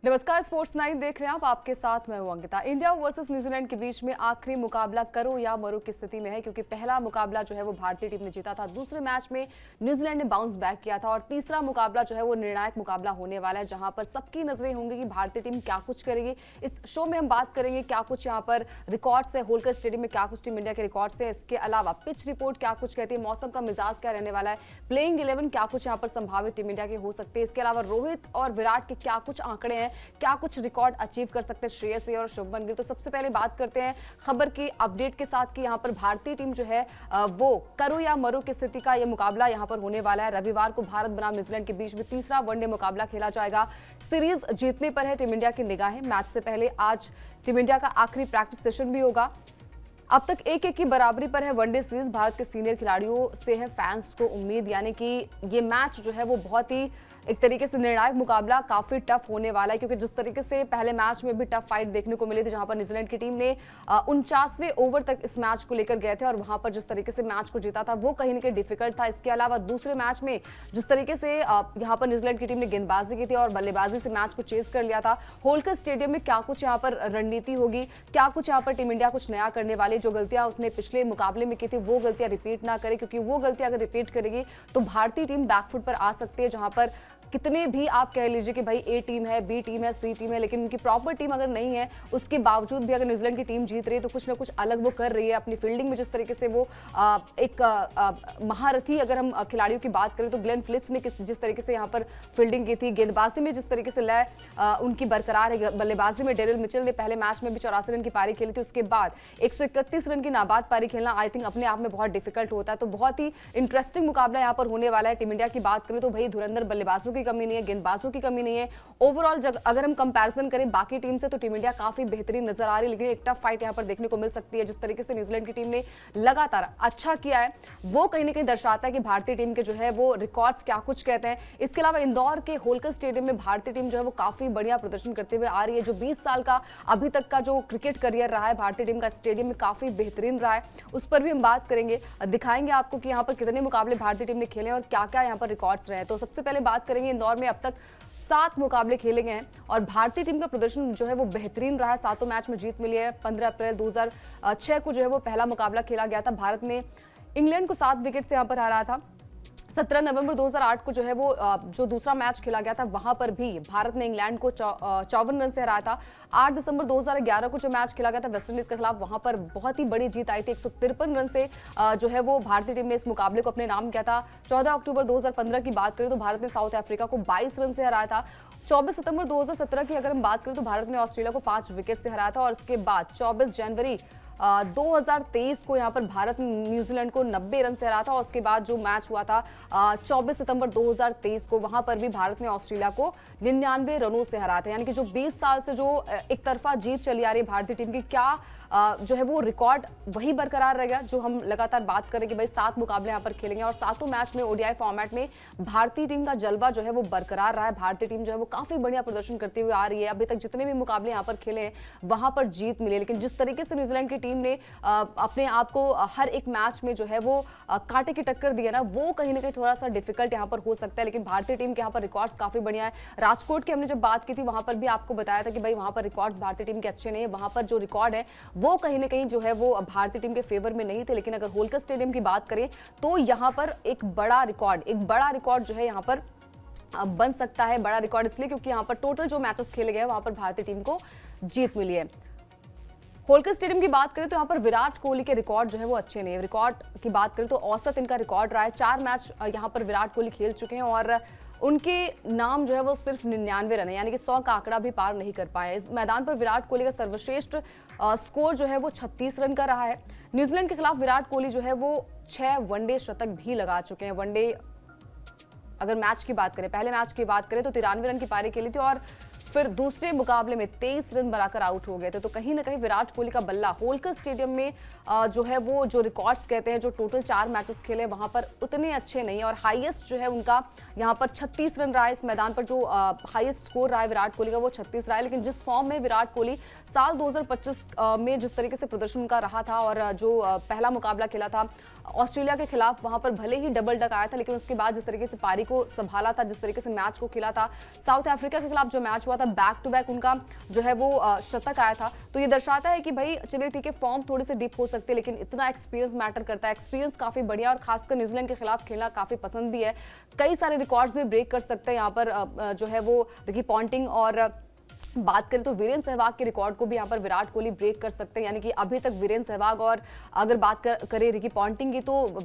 नमस्कार, स्पोर्ट्स 9 देख रहे हैं आप। आपके साथ मैं हूं अंकिता। इंडिया वर्सेस न्यूजीलैंड के बीच में आखिरी मुकाबला करो या मरो की स्थिति में है, क्योंकि पहला मुकाबला जो है वो भारतीय टीम ने जीता था। दूसरे मैच में न्यूजीलैंड ने बाउंस बैक किया था और तीसरा मुकाबला जो है वो निर्णायक मुकाबला होने वाला है, जहां पर सबकी नजरें होंगी कि भारतीय टीम क्या कुछ करेगी। इस शो में हम बात करेंगे क्या कुछ यहाँ पर रिकॉर्ड्स है, होलकर स्टेडियम में क्या कुछ टीम इंडिया के रिकॉर्ड्स है, इसके अलावा पिच रिपोर्ट क्या कुछ कहती है, मौसम का मिजाज क्या रहने वाला है, प्लेइंग 11 क्या कुछ यहाँ पर संभावित टीम इंडिया के हो सकते हैं, इसके अलावा रोहित और विराट के क्या कुछ आंकड़े हैं, क्या कुछ रिकॉर्ड अचीव कर सकते हैं श्रेयस अय्यर और शुभमन गिल। तो सबसे पहले बात करते हैं खबर की अपडेट के साथ कि यहाँ पर भारतीय टीम जो है वो करो या मरो की स्थिति का ये मुकाबला यहाँ पर होने वाला है। रविवार को भारत बनाम न्यूजीलैंड के बीच में तीसरा वनडे मुकाबला खेला जाएगा। सीरीज जीतने पर है टीम इंडिया की निगाहें। मैच से पहले आज टीम इंडिया का आखिरी प्रैक्टिस सेशन भी होगा। अब तक 1-1 की बराबरी पर है वनडे सीरीज। भारत के सीनियर खिलाड़ियों से है फैंस को उम्मीद, यानी कि ये मैच जो है वो बहुत ही एक तरीके से निर्णायक मुकाबला काफी टफ होने वाला है, क्योंकि जिस तरीके से पहले मैच में भी टफ फाइट देखने को मिली थी, जहां पर न्यूजीलैंड की टीम ने 49वें ओवर तक इस मैच को लेकर गए थे और वहां पर जिस तरीके से मैच को जीता था वो कहीं ना कहीं डिफिकल्ट था। इसके अलावा दूसरे मैच में जिस तरीके से यहाँ पर न्यूजीलैंड की टीम ने गेंदबाजी की थी और बल्लेबाजी से मैच को चेज कर लिया था। होलकर स्टेडियम में क्या कुछ यहाँ पर रणनीति होगी, क्या कुछ यहाँ पर टीम इंडिया कुछ नया करने वाली, जो गलतियां उसने पिछले मुकाबले में की थी वो गलतियां रिपीट ना करे, क्योंकि वो गलतियां अगर रिपीट करेगी तो भारतीय टीम बैकफुट पर आ सकती है। जहां पर कितने भी आप कह लीजिए कि भाई ए टीम है, बी टीम है, सी टीम है, लेकिन उनकी प्रॉपर टीम अगर नहीं है, उसके बावजूद भी अगर न्यूजीलैंड की टीम जीत रही है तो कुछ ना कुछ अलग वो कर रही है अपनी फील्डिंग में। जिस तरीके से वो एक महारथी अगर हम खिलाड़ियों की बात करें तो ग्लेन फिलिप्स ने जिस तरीके से यहाँ पर फील्डिंग की थी, गेंदबाजी में जिस तरीके से लय उनकी बरकरार है, बल्लेबाजी में डेरिल मिचेल ने पहले मैच में भी 84 रन की पारी खेली थी, उसके बाद 131 रन की नाबाद पारी खेलना आई थिंक अपने आप में बहुत डिफिकल्ट होता है। तो बहुत ही इंटरेस्टिंग मुकाबला यहाँ पर होने वाला है। टीम इंडिया की बात करें तो भाई धुरंधर बल्लेबाजों की कमी नहीं है, गेंदबाजों की कमी नहीं है। ओवरऑल अगर हम कंपैरिजन करें बाकी टीम से तो टीम इंडिया काफी बेहतरीन नजर आ रही है, लेकिन एक टफ फाइट यहां पर देखने को मिल सकती है। जिस तरीके से न्यूजीलैंड की टीम ने लगातार अच्छा किया है वो कहीं ना कहीं दर्शाता है कि भारतीय टीम के जो है वो रिकॉर्ड्स क्या कुछ कहते हैं। इसके अलावा इंदौर के होलकर स्टेडियम में भारतीय टीम जो है वो काफी बढ़िया प्रदर्शन करते हुए आ रही है। जो 20 साल का अभी तक का जो क्रिकेट करियर रहा है भारतीय टीम का, स्टेडियम में काफी बेहतरीन रहा है, उस पर भी हम बात करेंगे, दिखाएंगे आपको कि यहाँ पर कितने मुकाबले भारतीय टीम ने खेले और क्या क्या यहाँ पर रिकॉर्ड्स रहे। तो सबसे पहले बात करेंगे इंदौर में अब तक 7 मुकाबले खेले गए हैं और भारतीय टीम का प्रदर्शन जो है वो बेहतरीन रहा है। 7 मैच में जीत मिली है। 15 अप्रैल 2006 को जो है वो पहला मुकाबला खेला गया था। भारत ने इंग्लैंड को 7 विकेट से यहाँ पर हराया था। 17 नवंबर 2008 को जो है वो जो दूसरा मैच खेला गया था वहां पर भी भारत ने इंग्लैंड को 54 रन से हराया था। 8 दिसंबर 2011 को जो मैच खेला गया था वेस्टइंडीज के खिलाफ, वहां पर बहुत ही बड़ी जीत आई थी। 153 रन से जो है वो भारतीय टीम ने इस मुकाबले को अपने नाम किया था। 14 अक्टूबर 2015 की बात करें तो भारत ने साउथ अफ्रीका को 22 रन से हराया था। 24 सितंबर 2017 की अगर हम बात करें तो भारत ने ऑस्ट्रेलिया को 5 विकेट से हराया था और उसके बाद 24 जनवरी 2023 को यहां पर भारत ने न्यूजीलैंड को 90 रन से हराया था और उसके बाद जो मैच हुआ था 24 सितंबर 2023 को, वहां पर भी भारत ने ऑस्ट्रेलिया को 99 रनों से हराया था। यानी कि जो 20 साल से जो एक तरफा जीत चली आ रही है भारतीय टीम की, क्या जो है वो रिकॉर्ड वही बरकरार रहेगा जो हम लगातार बात करें कि भाई 7 मुकाबले यहाँ पर खेलेंगे और 7 मैच में ओडीआई फॉर्मेट में भारतीय टीम का जलवा जो है वो बरकरार रहा है। भारतीय टीम जो है वो काफी बढ़िया प्रदर्शन करते हुए आ रही है। अभी तक जितने भी मुकाबले यहाँ पर खेले हैं वहां पर जीत मिली, लेकिन जिस तरीके से न्यूजीलैंड की टीम ने अपने आप को हर एक मैच में जो है वो कांटे की टक्कर दी है ना, वो कहीं ना कहीं थोड़ा सा डिफिकल्ट यहाँ पर हो सकता है। लेकिन भारतीय टीम के यहाँ पर रिकॉर्ड्स काफी बढ़िया है। राजकोट की हमने जब बात की थी वहां पर भी आपको बताया था कि भाई वहां पर रिकॉर्ड्स भारतीय टीम के अच्छे नहीं है, वहां पर जो रिकॉर्ड है वो कहीं ना कहीं जो है वो भारतीय टीम के फेवर में नहीं थे। लेकिन अगर होलकर स्टेडियम की बात करें तो यहाँ पर एक बड़ा रिकॉर्ड जो है यहाँ पर बन सकता है। बड़ा रिकॉर्ड इसलिए क्योंकि यहाँ पर टोटल जो मैचेस खेले गए वहां पर भारतीय टीम को जीत मिली है। होलकर स्टेडियम की बात करें तो यहाँ पर विराट कोहली के रिकॉर्ड जो है वो अच्छे नहीं है। रिकॉर्ड की बात करें तो औसत इनका रिकॉर्ड रहा है। 4 मैच यहाँ पर विराट कोहली खेल चुके हैं और उनके नाम जो है वो सिर्फ 99 रन है, यानी कि 100 का आंकड़ा भी पार नहीं कर पाए। इस मैदान पर विराट कोहली का सर्वश्रेष्ठ स्कोर जो है वो 36 रन का रहा है। न्यूजीलैंड के खिलाफ विराट कोहली जो है वो 6 वनडे शतक भी लगा चुके हैं। वनडे अगर मैच की बात करें, पहले मैच की बात करें तो 93 रन की पारी खेली थी और फिर दूसरे मुकाबले में 23 रन बनाकर आउट हो गए थे। तो कहीं ना कहीं विराट कोहली का बल्ला होलकर स्टेडियम में जो है वो जो रिकॉर्ड्स कहते हैं, जो टोटल 4 मैचेस खेले वहां पर उतने अच्छे नहीं है और हाईएस्ट जो है उनका यहाँ पर 36 रन रहा है। इस मैदान पर जो हाईएस्ट स्कोर रहा है विराट कोहली का वो 36 रहा है। लेकिन जिस फॉर्म में विराट कोहली साल 2025 में जिस तरीके से प्रदर्शन उनका रहा था और जो पहला मुकाबला खेला था ऑस्ट्रेलिया के खिलाफ, वहां पर भले ही डबल डक आया था लेकिन उसके बाद जिस तरीके से पारी को संभाला था, जिस तरीके से मैच को खेला था, साउथ अफ्रीका के खिलाफ जो मैच हुआ था, बैक टू बैक उनका जो है वो शतक आया था। तो ये दर्शाता है कि भाई चलिए ठीक है, फॉर्म थोड़ी सी डिप हो सकती है लेकिन इतना एक्सपीरियंस मैटर करता है। एक्सपीरियंस काफी बढ़िया, और खासकर न्यूजीलैंड के खिलाफ खेलना काफी पसंद भी है। कई सारे रिकॉर्ड्स भी ब्रेक कर सकते हैं यहाँ पर जो है वो रिकी पॉन्टिंग, और बात करें तो वीरेंद्र सहवाग के रिकॉर्ड को भी यहाँ पर विराट कोहली ब्रेक कर सकते हैं। यानी कि अभी तक वीरेंद्र सहवाग, और अगर बात करें रिकी पॉन्टिंग की, तो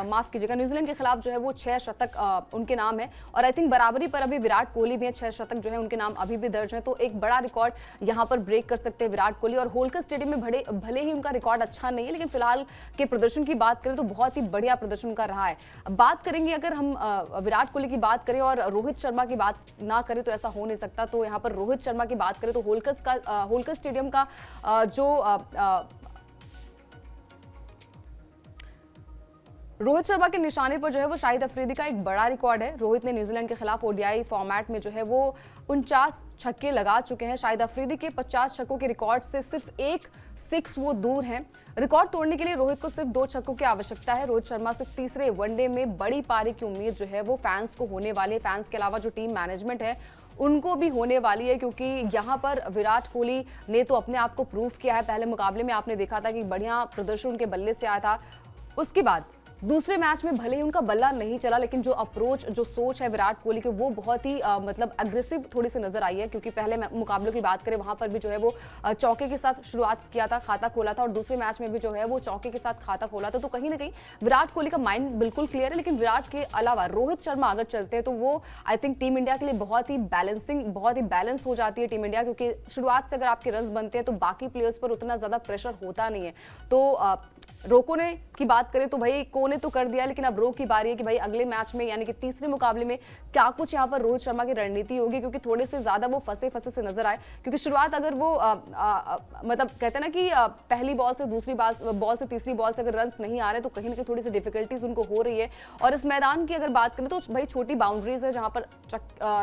माफ कीजिएगा, न्यूजीलैंड के खिलाफ जो है वो 6 शतक उनके नाम है, और आई थिंक बराबरी पर अभी विराट कोहली भी है, 6 शतक जो है उनके नाम अभी भी दर्ज है। तो एक बड़ा रिकॉर्ड यहाँ पर ब्रेक कर सकते हैं विराट कोहली। और होलकर स्टेडियम में भले ही उनका रिकॉर्ड अच्छा नहीं है, लेकिन फिलहाल के प्रदर्शन की बात करें तो बहुत ही बढ़िया प्रदर्शन उनका रहा है। बात करेंगे, अगर हम विराट कोहली की बात करें और रोहित शर्मा की बात ना करें तो ऐसा हो नहीं सकता। तो यहाँ पर रोहित शर्मा की बात करें तो होलकर स्टेडियम का जो रोहित शर्मा के निशाने पर जो है वो शाहिद अफरीदी का एक बड़ा रिकॉर्ड है। रोहित ने न्यूजीलैंड के खिलाफ ओडीआई फॉर्मेट में जो है वो 49 छक्के लगा चुके हैं। शाहिद अफरीदी के 50 छक्कों के रिकॉर्ड से सिर्फ एक 6 वो दूर हैं। रिकॉर्ड तोड़ने के लिए रोहित को सिर्फ 2 छक्कों की आवश्यकता है। रोहित शर्मा से तीसरे वनडे में बड़ी पारी की उम्मीद जो है वो फैंस को होने वाली है। फैंस के अलावा जो टीम मैनेजमेंट है उनको भी होने वाली है, क्योंकि यहाँ पर विराट कोहली ने तो अपने आप को प्रूव किया है। पहले मुकाबले में आपने देखा था कि बढ़िया प्रदर्शन उनके बल्ले से आया था। उसके बाद दूसरे मैच में भले ही उनका बल्ला नहीं चला, लेकिन जो अप्रोच, जो सोच है विराट कोहली की, वो बहुत ही मतलब अग्रेसिव थोड़ी सी नजर आई है। क्योंकि पहले मुकाबलों की बात करें वहां पर भी जो है वो चौके के साथ शुरुआत किया था, खाता खोला था, और दूसरे मैच में भी जो है वो चौके के साथ खाता खोला था। तो कहीं ना कहीं विराट कोहली का माइंड बिल्कुल क्लियर है। लेकिन विराट के अलावा रोहित शर्मा अगर चलते हैं तो वो आई थिंक टीम इंडिया के लिए बहुत ही बैलेंस हो जाती है टीम इंडिया, क्योंकि शुरुआत से अगर आपके रन्स बनते हैं तो बाकी प्लेयर्स पर उतना ज्यादा प्रेशर होता नहीं है। तो रोको ने की बात करें तो भाई को ने तो कर दिया, लेकिन अब रो की बारी है कि भाई अगले मैच में यानी कि तीसरे मुकाबले में क्या कुछ यहाँ पर रोहित शर्मा की रणनीति होगी, क्योंकि थोड़े से ज्यादा वो फंसे से नजर आए। क्योंकि शुरुआत अगर वो मतलब कहते हैं ना कि पहली बॉल से दूसरी बॉल से तीसरी बॉल से अगर रन्स नहीं आ रहे तो कहीं ना कहीं थोड़ी सी डिफिकल्टीज उनको हो रही है। और इस मैदान की अगर बात करें तो भाई छोटी बाउंड्रीज है जहां पर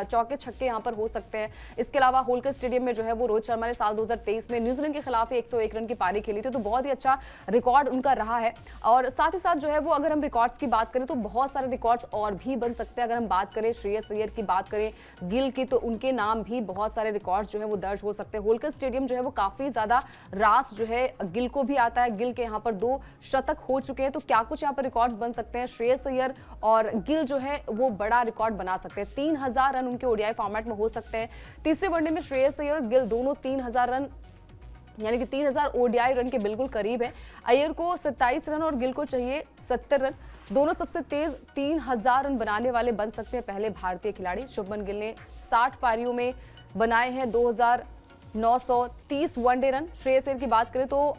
चौके छक्के यहाँ पर हो सकते हैं। इसके अलावा होलकर स्टेडियम में जो है वो रोहित शर्मा ने साल 2023 में न्यूजीलैंड के खिलाफ 101 रन की पारी खेली थी, तो बहुत ही अच्छा रिकॉर्ड उनका रहा है। और साथ ही साथ जो है वो अगर हम रिकॉर्ड्स की बात करें तो बहुत सारे रिकॉर्ड्स और भी बन सकते हैं। अगर हम बात करें श्रेयस अय्यर की, बात करें गिल की, तो उनके नाम भी बहुत सारे रिकॉर्ड्स जो है वो दर्ज हो सकते हैं। होलकर स्टेडियम जो है वो काफी ज्यादा रास जो है गिल को भी आता है। गिल के यहाँ पर 2 शतक हो चुके हैं, तो क्या कुछ यहाँ पर रिकॉर्ड्स बन सकते हैं। श्रेयस अय्यर और गिल जो है वो बड़ा रिकॉर्ड बना सकते हैं। 3000 रन उनके ओडीआई फॉर्मेट में हो सकते हैं। तीसरे वनडे में श्रेयस अय्यर और गिल दोनों 3000 रन यानी कि 3000 ओडीआई रन के बिल्कुल करीब है। अय्यर को 27 रन और गिल को चाहिए 70 रन। दोनों सबसे तेज 3000 रन बनाने वाले बन सकते हैं पहले भारतीय खिलाड़ी। शुभमन गिल ने 60 पारियों में बनाए हैं 2930 वनडे रन। श्रेयस अय्यर की बात करें तो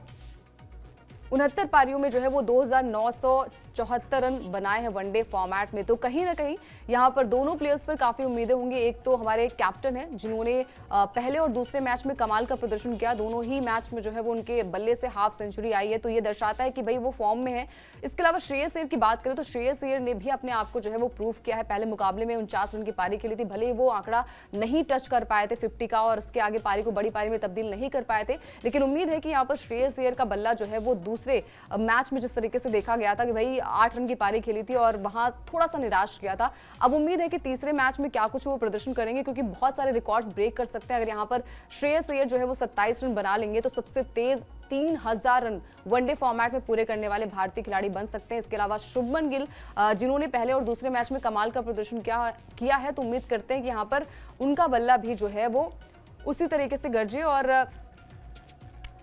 69 पारियों में जो है वो 2974 रन बनाए हैं वनडे फॉर्मेट में। तो कहीं ना कहीं यहाँ पर दोनों प्लेयर्स पर काफी उम्मीदें होंगी। एक तो हमारे कैप्टन हैं जिन्होंने पहले और दूसरे मैच में कमाल का प्रदर्शन किया। दोनों ही मैच में जो है वो उनके बल्ले से हाफ सेंचुरी आई है, तो ये दर्शाता है कि भाई वो फॉर्म में है। इसके अलावा श्रेयस अय्यर की बात करें तो श्रेयस अय्यर ने भी अपने आप को जो है वो प्रूव किया है। पहले मुकाबले में 49 रन की पारी खेली थी, भले वो आंकड़ा नहीं टच कर पाए थे 50 का, और उसके आगे पारी को बड़ी पारी में तब्दील नहीं कर पाए थे। लेकिन उम्मीद है कि यहाँ पर श्रेयस अय्यर का बल्ला जो है वो दूसरे मैच में जिस तरीके से देखा गया था कि भाई 8 रन की पारी खेली थी और वहां थोड़ा सा निराश किया था, अब उम्मीद है कि तीसरे मैच में क्या कुछ वो प्रदर्शन करेंगे, क्योंकि बहुत सारे रिकॉर्ड्स ब्रेक कर सकते हैं। अगर यहाँ पर श्रेयस अय्यर जो है वो 27 रन बना लेंगे तो सबसे तेज 3000 रन वनडे फॉर्मेट में पूरे करने वाले भारतीय खिलाड़ी बन सकते हैं। इसके अलावा शुभमन गिल जिन्होंने पहले और दूसरे मैच में कमाल का प्रदर्शन किया है, तो उम्मीद करते हैं कि यहाँ पर उनका बल्ला भी जो है वो उसी तरीके से गरजे। और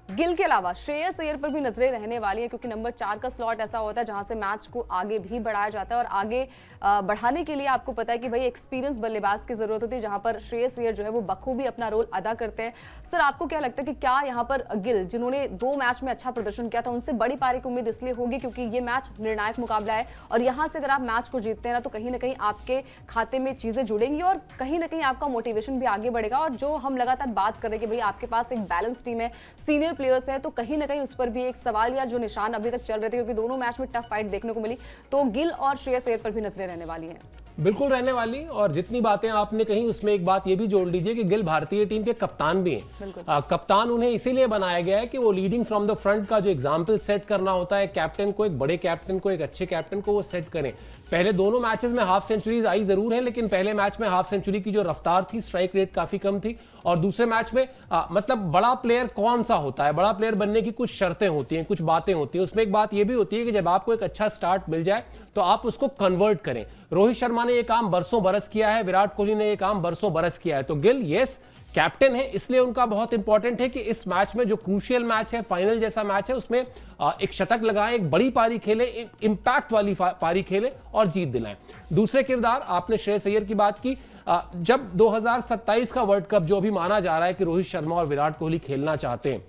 गिल के अलावा श्रेयस अय्यर पर भी नजरें रहने वाली है, क्योंकि नंबर 4 का स्लॉट ऐसा होता है जहां से मैच को आगे भी बढ़ाया जाता है। और आगे बढ़ाने के लिए आपको पता है कि भाई एक्सपीरियंस बल्लेबाज की जरूरत होती है, जहां पर श्रेयस अय्यर जो है वो बखूबी अपना रोल अदा करते हैं। सर, आपको क्या लगता है कि क्या यहाँ पर गिल जिन्होंने 2 मैच में अच्छा प्रदर्शन किया था, उनसे बड़ी पारी की उम्मीद इसलिए होगी क्योंकि ये मैच निर्णायक मुकाबला है, और यहाँ से अगर आप मैच को जीतते हैं ना तो कहीं ना कहीं आपके खाते में चीजें जुड़ेंगी और कहीं ना कहीं आपका मोटिवेशन भी आगे बढ़ेगा। और जो हम लगातार बात कर रहे हैं कि भाई आपके पास एक बैलेंस टीम है, सीनियर प्लेयर्स हैं, तो कहीं ना कहीं उस पर भी एक सवाल या जो निशान अभी तक चल रहे थे, क्योंकि दोनों मैच में टफ फाइट देखने को मिली, तो गिल और श्रेयस अय्यर पर भी नजरें रहने वाली हैं। बिल्कुल रहने वाली, और जितनी बातें आपने कही उसमें एक बात ये भी जोड़ लीजिए कि गिल भारतीय टीम के कप्तान भी हैं। कप्तान उन्हें इसीलिए बनाया गया है कि वो लीडिंग फ्रॉम द फ्रंट का जो एग्जाम्पल सेट करना होता है कैप्टन को, एक बड़े कैप्टन को, एक अच्छे कैप्टन को, वो सेट करें। पहले दोनों मैचेस में हाफ सेंचुरीज आई जरूर है, लेकिन पहले मैच में हाफ सेंचुरी की जो रफ्तार थी, स्ट्राइक रेट काफी कम थी। और दूसरे मैच में मतलब बड़ा प्लेयर कौन सा होता है, बड़ा प्लेयर बनने की कुछ शर्तें होती हैं, कुछ बातें होती हैं। उसमें एक बात यह भी होती है कि जब आपको एक अच्छा स्टार्ट मिल जाए तो आप उसको कन्वर्ट करें। रोहित शर्मा ने यह काम बरसों बरस किया है, विराट कोहली ने यह काम बरसों बरस किया है। तो गिल यस कैप्टन है, इसलिए उनका बहुत इंपॉर्टेंट है कि इस मैच में जो क्रूशियल मैच है, फाइनल जैसा मैच है, उसमें एक शतक लगाएं, एक बड़ी पारी खेले, इंपैक्ट वाली पारी खेले और जीत दिलाएं। दूसरे किरदार, आपने श्रेयस अय्यर की बात की। जब 2027 का वर्ल्ड कप जो अभी माना जा रहा है कि रोहित शर्मा और विराट कोहली खेलना चाहते हैं,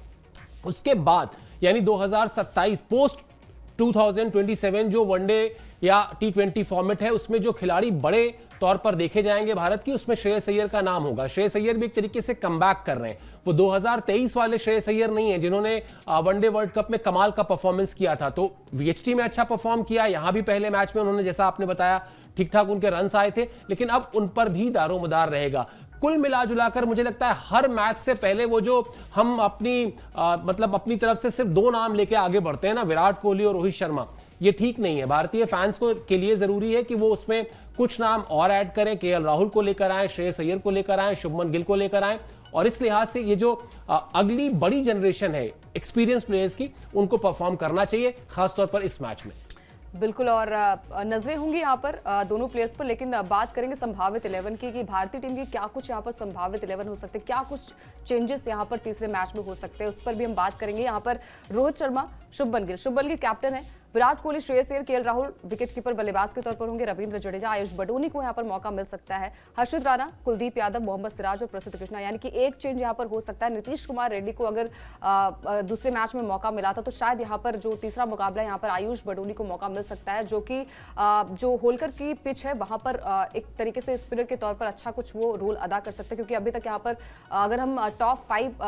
उसके बाद यानी 2027 पोस्ट 2027 जो वनडे या T20 फॉर्मेट है, उसमें जो खिलाड़ी बड़े तौर पर देखे जाएंगे भारत की, उसमें श्रेयस अय्यर का नाम होगा। श्रेयस अय्यर भी एक तरीके से कमबैक कर रहे हैं। वो 2023 वाले श्रेयस अय्यर नहीं है जिन्होंने वनडे वर्ल्ड कप में कमाल का परफॉर्मेंस किया था। तो VHT में अच्छा परफॉर्म किया, यहां भी पहले मैच में उन्होंने, जैसा आपने बताया, ठीक ठाक उनके रन्स आए थे, लेकिन अब उन पर भी दारोमदार रहेगा। कुल मिला जुलाकर मुझे लगता है हर मैच से पहले वो जो हम अपनी तरफ से सिर्फ दो नाम लेके आगे बढ़ते हैं ना, विराट कोहली और रोहित शर्मा, ये ठीक नहीं है। भारतीय फैंस को के लिए जरूरी है कि वो उसमें कुछ नाम और ऐड करें, केएल राहुल को लेकर आए, श्रेयस अय्यर को लेकर आए, शुभमन गिल को लेकर आए। और इस लिहाज से ये जो अगली बड़ी जनरेशन है एक्सपीरियंस प्लेयर्स की, उनको परफॉर्म करना चाहिए, खासतौर पर इस मैच में। बिल्कुल, और नजरें होंगी यहाँ पर दोनों प्लेयर्स पर, लेकिन बात करेंगे संभावित 11 की कि भारतीय टीम की क्या कुछ यहाँ पर संभावित 11 हो सकते हैं, क्या कुछ चेंजेस यहाँ पर तीसरे मैच में हो सकते हैं, उस पर भी हम बात करेंगे। यहाँ पर रोहित शर्मा, शुभमन गिल कैप्टन है, Virat Kohli, Shreyas Iyer, KL Rahul wicket keeper बल्लेबाज के तौर पर होंगे, रविंद्र जडेजा, आयुष बडोनी को यहाँ पर मौका मिल सकता है, हर्षित राणा, कुलदीप यादव, मोहम्मद सिराज और प्रसिद्ध कृष्णा। यानी कि एक चेंज यहाँ पर हो सकता है। नीतीश कुमार रेड्डी को अगर दूसरे मैच में मौका मिला था तो शायद यहाँ पर जो तीसरा मुकाबला यहाँ पर आयुष बडोनी को मौका मिल सकता है, जो कि जो होलकर की पिच है वहां पर एक तरीके से स्पिनर के तौर पर अच्छा कुछ वो रोल अदा कर सकते हैं। क्योंकि अभी तक यहाँ पर अगर हम टॉप 5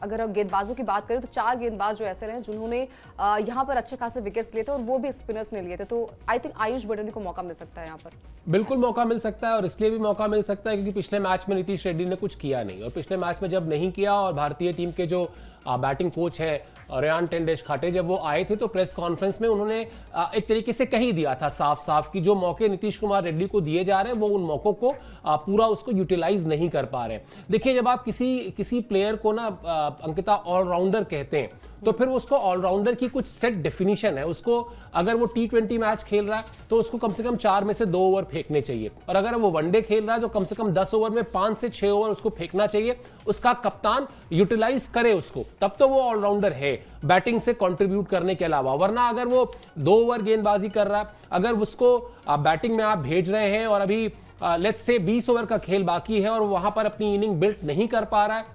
अगर हम गेंदबाजों की बात करें तो 4 गेंदबाज जो ऐसे रहे जिन्होंने यहाँ पर अच्छे खासे विकेट्स लिए थे और वो भी स्पिनर्स ने लिए थे। तो आई थिंक आयुष बडोनी को मौका मिल सकता है यहाँ पर। बिल्कुल मौका मिल सकता है, और इसलिए भी मौका मिल सकता है क्योंकि पिछले मैच में नीतीश रेड्डी ने कुछ किया नहीं, और पिछले मैच में जब नहीं किया और भारतीय टीम के जो बैटिंग कोच है रेयान टेंडेश खाटे, जब वो आए थे तो प्रेस कॉन्फ्रेंस में उन्होंने एक तरीके से कह ही दिया था साफ साफ कि जो मौके नीतीश कुमार रेड्डी को दिए जा रहे हैं वो उन मौकों को पूरा उसको यूटिलाइज नहीं कर पा रहे। देखिए, जब आप किसी प्लेयर को ना अंकिता ऑलराउंडर कहते हैं तो फिर उसको ऑलराउंडर की कुछ सेट डेफिनेशन है। उसको अगर वो T20 मैच खेल रहा है तो उसको कम से कम 4 में से 2 ओवर फेंकने चाहिए, और अगर वो वनडे खेल रहा है तो कम से कम 10 ओवर में 5 से 6 ओवर उसको फेंकना चाहिए। उसका कप्तान यूटिलाइज करे उसको, तब तो वो ऑलराउंडर है बैटिंग से कंट्रीब्यूट करने के अलावा। वरना अगर वो 2 ओवर गेंदबाजी कर रहा है, अगर उसको बैटिंग में आप भेज रहे हैं और अभी लेट्स से 20 ओवर का खेल बाकी है और वहां पर अपनी इनिंग बिल्ड नहीं कर पा रहा है,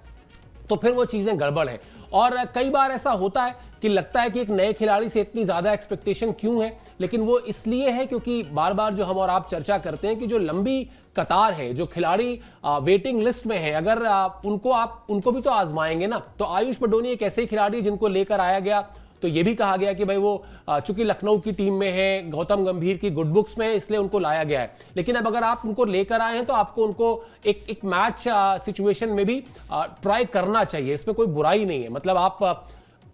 तो फिर वो चीजें गड़बड़ है। और कई बार ऐसा होता है कि लगता है कि एक नए खिलाड़ी से इतनी ज्यादा एक्सपेक्टेशन क्यों है, लेकिन वो इसलिए है क्योंकि बार बार जो हम और आप चर्चा करते हैं कि जो लंबी कतार है, जो खिलाड़ी वेटिंग लिस्ट में है, अगर उनको भी तो आजमाएंगे ना। तो आयुष बडोनी एक ऐसे खिलाड़ी जिनको लेकर आया गया, तो ये भी कहा गया कि भाई वो चूंकि लखनऊ की टीम में है, गौतम गंभीर की गुड बुक्स में है, इसलिए उनको लाया गया है। लेकिन अब अगर आप उनको लेकर आए हैं तो आपको उनको एक मैच सिचुएशन में भी ट्राई करना चाहिए, इसमें कोई बुराई नहीं है। मतलब आप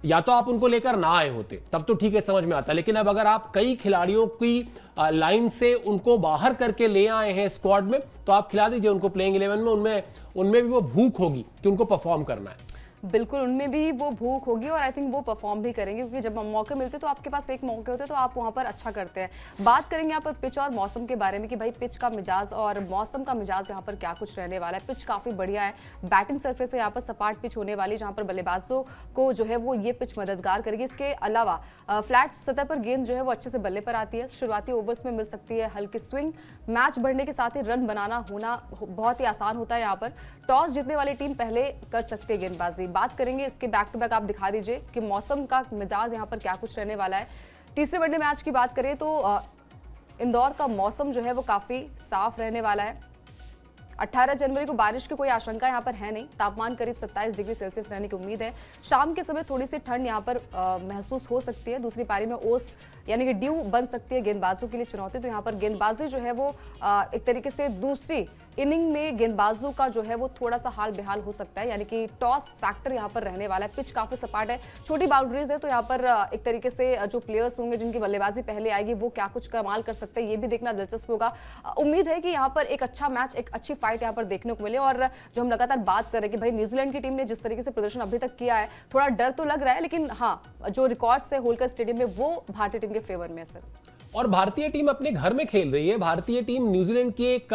या तो आप उनको लेकर ना आए होते तब तो ठीक है, समझ में आता, लेकिन अब अगर आप कई खिलाड़ियों की लाइन से उनको बाहर करके ले आए हैं स्क्वाड में, तो आप खिला दीजिए उनको प्लेइंग 11 में। उनमें भी वो भूख होगी कि उनको परफॉर्म करना है। बिल्कुल, उनमें भी वो भूख होगी और आई थिंक वो परफॉर्म भी करेंगे, क्योंकि जब मौके मिलते तो आपके पास एक मौके होते तो आप वहां पर अच्छा करते हैं। बात करेंगे यहाँ पर पिच और मौसम के बारे में कि भाई पिच का मिजाज और मौसम का मिजाज यहाँ पर क्या कुछ रहने वाला है। पिच काफी बढ़िया है, बैटिंग सरफेस है यहाँ पर सपाट पिच होने वाली, जहाँ पर बल्लेबाजों को जो है वो ये पिच मददगार करेगी। इसके अलावा फ्लैट सतह पर गेंद जो है वो अच्छे से बल्ले पर आती है, शुरुआती ओवर्स में मिल सकती है हल्की स्विंग, मैच बढ़ने के साथ ही रन बनाना होना बहुत ही आसान होता है। यहाँ पर टॉस जीतने वाली टीम पहले कर सकती है गेंदबाजी। बात करेंगे इसके बैक टू बैक, आप दिखा दीजिए कि मौसम का मिजाज यहाँ पर क्या कुछ रहने वाला है। तीसरे वनडे मैच की बात करें तो इंदौर का मौसम जो है वो काफी साफ रहने वाला है। 18 जनवरी को बारिश की कोई आशंका यहाँ पर है नहीं। तापमान करीब 27 डिग्री सेल्सियस रहने की उम्मीद है। शाम के समय थोड़ी सी ठंड यहाँ पर महसूस हो सकती है। दूसरी पारी में ओस यानी कि ड्यू बन सकती है गेंदबाजों के लिए चुनौती। तो यहाँ पर गेंदबाजी जो है वो एक तरीके से दूसरी इनिंग में गेंदबाजों का जो है वो थोड़ा सा हाल बेहाल हो सकता है, यानी कि टॉस फैक्टर यहाँ पर रहने वाला है। पिच काफी सपाट है, छोटी बाउंड्रीज है, तो यहाँ पर एक तरीके से जो प्लेयर्स होंगे जिनकी बल्लेबाजी पहले आएगी वो क्या कुछ कमाल कर सकते हैं, ये भी देखना दिलचस्प होगा। उम्मीद है कि यहाँ पर एक अच्छा मैच, एक अच्छी फाइट यहाँ पर देखने को मिले। और जो हम लगातार बात कर रहे हैं कि भाई न्यूजीलैंड की टीम ने जिस तरीके से प्रदर्शन अभी तक किया है, थोड़ा डर तो लग रहा है, लेकिन हाँ, जो रिकॉर्ड्स है होलकर स्टेडियम में वो भारतीय टीम के फेवर में है सर। और भारतीय टीम अपने घर में खेल रही है। भारतीय टीम न्यूजीलैंड की एक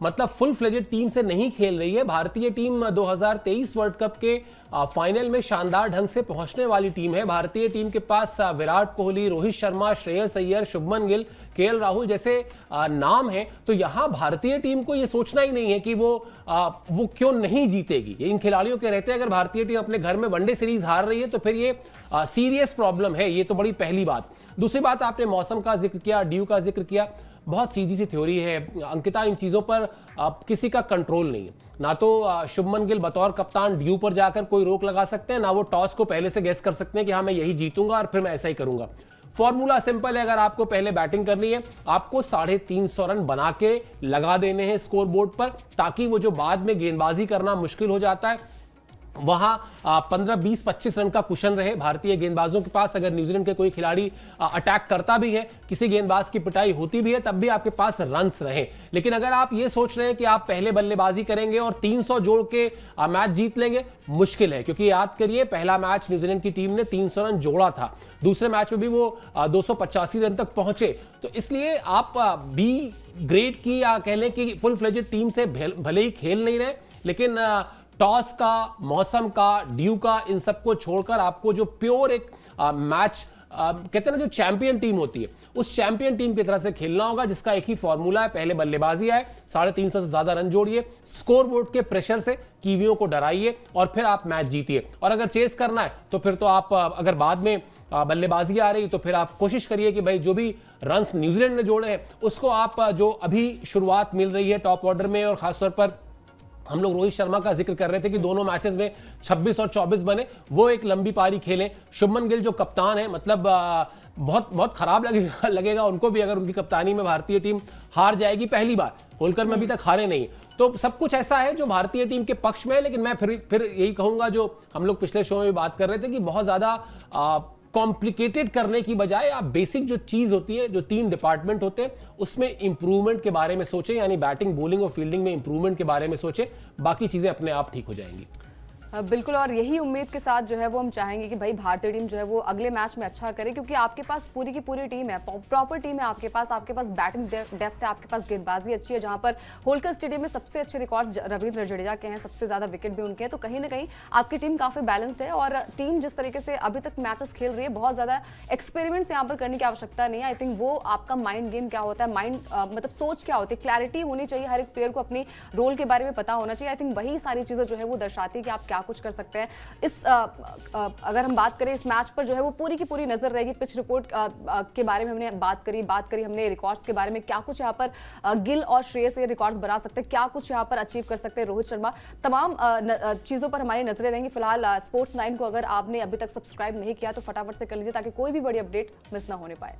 मतलब फुल फ्लेजेड टीम से नहीं खेल रही है। भारतीय टीम 2023 वर्ल्ड कप के फाइनल में शानदार ढंग से पहुंचने वाली टीम है। भारतीय टीम के पास विराट कोहली, रोहित शर्मा, श्रेयस अय्यर, शुभमन गिल, केएल राहुल जैसे नाम हैं। तो यहां भारतीय टीम को यह सोचना ही नहीं है कि वो क्यों नहीं जीतेगी। ये इन खिलाड़ियों के रहते हैं। अगर भारतीय टीम अपने घर में वनडे सीरीज हार रही है तो फिर ये सीरियस प्रॉब्लम है। ये तो बड़ी पहली बात। दूसरी बात, आपने मौसम का जिक्र किया, ड्यू का जिक्र किया। बहुत सीधी सी थ्योरी है अंकिता, इन चीज़ों पर किसी का कंट्रोल नहीं है। ना तो शुभमन गिल बतौर कप्तान ड्यू पर जाकर कोई रोक लगा सकते हैं, ना वो टॉस को पहले से गेस कर सकते हैं कि हाँ मैं यही जीतूंगा और फिर मैं ऐसा ही करूंगा। फॉर्मूला सिंपल है, अगर आपको पहले बैटिंग करनी है, आपको 350 रन बना के लगा देने हैं स्कोर बोर्ड पर, ताकि वो जो बाद में गेंदबाजी करना मुश्किल हो जाता है वहां 15, 20, 25 रन का कुशन रहे भारतीय गेंदबाजों के पास। अगर न्यूजीलैंड के कोई खिलाड़ी अटैक करता भी है, किसी गेंदबाज की पिटाई होती भी है, तब भी आपके पास रन्स रहे। लेकिन अगर आप ये सोच रहे हैं कि आप पहले बल्लेबाजी करेंगे और 300 जोड़ के मैच जीत लेंगे, मुश्किल है। क्योंकि याद करिए, पहला मैच न्यूजीलैंड की टीम ने 300 रन जोड़ा था, दूसरे मैच में भी वो 285 रन तक पहुंचे। तो इसलिए आप बी ग्रेड की या कह लें कि फुल फ्लेजेड टीम से भले ही खेल नहीं रहे, लेकिन टॉस का, मौसम का, ड्यू का, इन सबको छोड़कर आपको जो प्योर एक मैच कहते हैं ना, जो चैंपियन टीम होती है, उस चैंपियन टीम की तरह से खेलना होगा, जिसका एक ही फॉर्मूला है, पहले बल्लेबाजी आए, 350 से ज्यादा रन जोड़िए, स्कोर बोर्ड के प्रेशर से कीवियों को डराइए और फिर आप मैच जीतिए। और अगर चेस करना है तो फिर तो आप अगर बाद में बल्लेबाजी आ रही तो फिर आप कोशिश करिए कि भाई जो भी रन्स न्यूजीलैंड ने जोड़े हैं उसको आप, जो अभी शुरुआत मिल रही है टॉप ऑर्डर में, और खासतौर पर हम लोग रोहित शर्मा का जिक्र कर रहे थे कि दोनों मैचेस में 26 और 24 बने, वो एक लंबी पारी खेलें। शुभमन गिल जो कप्तान है, मतलब बहुत बहुत खराब लगेगा उनको भी अगर उनकी कप्तानी में भारतीय टीम हार जाएगी। पहली बार होलकर में अभी तक हारे नहीं, तो सब कुछ ऐसा है जो भारतीय टीम के पक्ष में है। लेकिन मैं फिर यही कहूंगा, जो हम लोग पिछले शो में भी बात कर रहे थे, कि बहुत ज्यादा कॉम्प्लिकेटेड करने की बजाय आप बेसिक जो चीज होती है, जो 3 डिपार्टमेंट होते हैं, उसमें इंप्रूवमेंट के बारे में सोचें। यानी बैटिंग, बॉलिंग और फील्डिंग में इंप्रूवमेंट के बारे में सोचें। बाकी चीजें अपने आप ठीक हो जाएंगी। बिल्कुल, और यही उम्मीद के साथ जो है वो हम चाहेंगे कि भाई भारतीय टीम जो है वो अगले मैच में अच्छा करे, क्योंकि आपके पास पूरी की पूरी टीम है, प्रॉपर टीम है आपके पास बैटिंग डेप्थ है, आपके पास गेंदबाजी अच्छी है। जहां पर होलकर स्टेडियम में सबसे अच्छे रिकॉर्ड्स रविंद्र जडेजा के हैं, सबसे ज्यादा विकेट भी उनके हैं। तो कहीं ना कहीं आपकी टीम काफी बैलेंस्ड है, और टीम जिस तरीके से अभी तक मैचेस खेल रही है, बहुत ज्यादा एक्सपेरिमेंट्स यहाँ पर करने की आवश्यकता नहीं है। आई थिंक वो आपका माइंड गेम क्या होता है, माइंड मतलब सोच क्या होती है, क्लैरिटी होनी चाहिए, हर एक प्लेयर को अपनी रोल के बारे में पता होना चाहिए। आई थिंक वही सारी चीजें जो है वो दर्शाती है कि आप क्या कुछ कर सकते हैं। अगर हम बात करें इस मैच पर, जो है वो पूरी की पूरी नजर रहेगी। पिच रिपोर्ट के बारे में हमने बात करी हमने रिकॉर्ड्स के बारे में, क्या कुछ यहाँ पर गिल और श्रेयस ये रिकॉर्ड्स बना सकते हैं, क्या कुछ यहाँ पर अचीव कर सकते हैं रोहित शर्मा, तमाम चीजों पर हमारी नजरें रहेंगी। फिलहाल स्पोर्ट्स 9 को अगर आपने अभी तक सब्सक्राइब नहीं किया तो फटाफट से कर लीजिए, ताकि कोई भी बड़ी अपडेट मिस ना होने पाए।